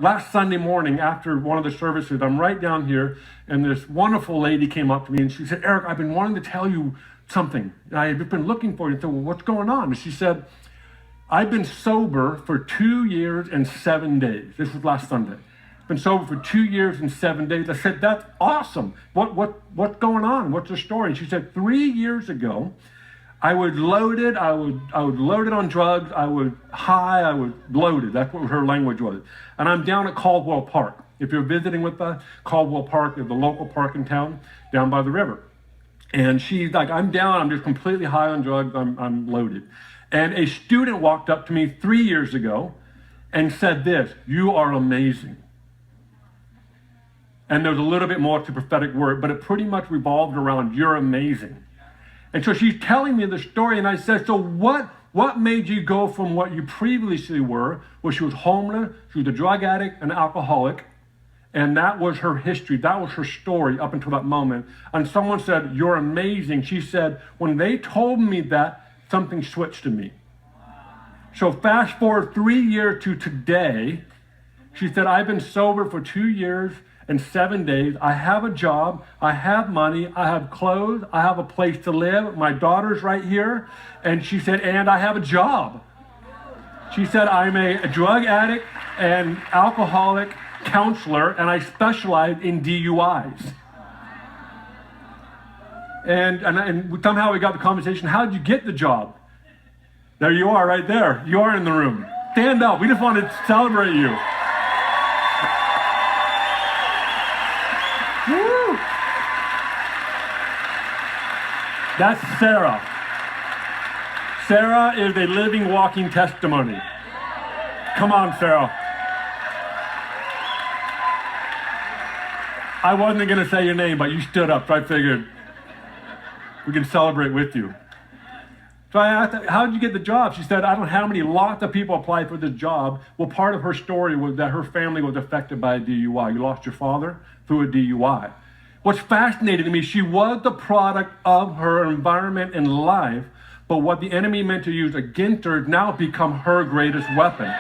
last Sunday morning after one of the services, I'm right down here, and this wonderful lady came up to me and she said, Eric, I've been wanting to tell you something. I had been looking for you. I said, well, what's going on? And she said, I've been sober for 2 years and 7 days. This was last Sunday. Been sober for 2 years and 7 days. I said, that's awesome. What's going on? What's the story? And she said, 3 years ago, I was loaded. I was loaded on drugs. I was high. I was loaded. That's what her language was. And I'm down at Caldwell Park. If you're visiting with us, Caldwell Park is the local park in town, down by the river. And she's like, I'm down. I'm just completely high on drugs. I'm loaded. And a student walked up to me 3 years ago and said this, you are amazing. And there's a little bit more to prophetic word, but it pretty much revolved around, you're amazing. And so she's telling me the story, and I said, so what made you go from what you previously were, where she was homeless, she was a drug addict, an alcoholic, and that was her history, that was her story up until that moment. And someone said, you're amazing. She said, when they told me that, something switched to me. So fast forward 3 years to today, she said, I've been sober for 2 years and 7 days. I have a job, I have money, I have clothes, I have a place to live. My daughter's right here. And she said, and I have a job. She said, I'm a drug addict and alcoholic counselor, and I specialize in DUIs. And somehow we got the conversation, how did you get the job? There you are right there. You are in the room. Stand up. We just wanted to celebrate you. Woo. That's Sarah. Sarah is a living, walking testimony. Come on, Sarah. I wasn't going to say your name, but you stood up, so I figured we can celebrate with you. So I asked her, how did you get the job? She said, I don't know how many, lots of people applied for this job. Well, part of her story was that her family was affected by a DUI. You lost your father through a DUI. What's fascinating to me, she was the product of her environment in life, but what the enemy meant to use against her has now become her greatest weapon.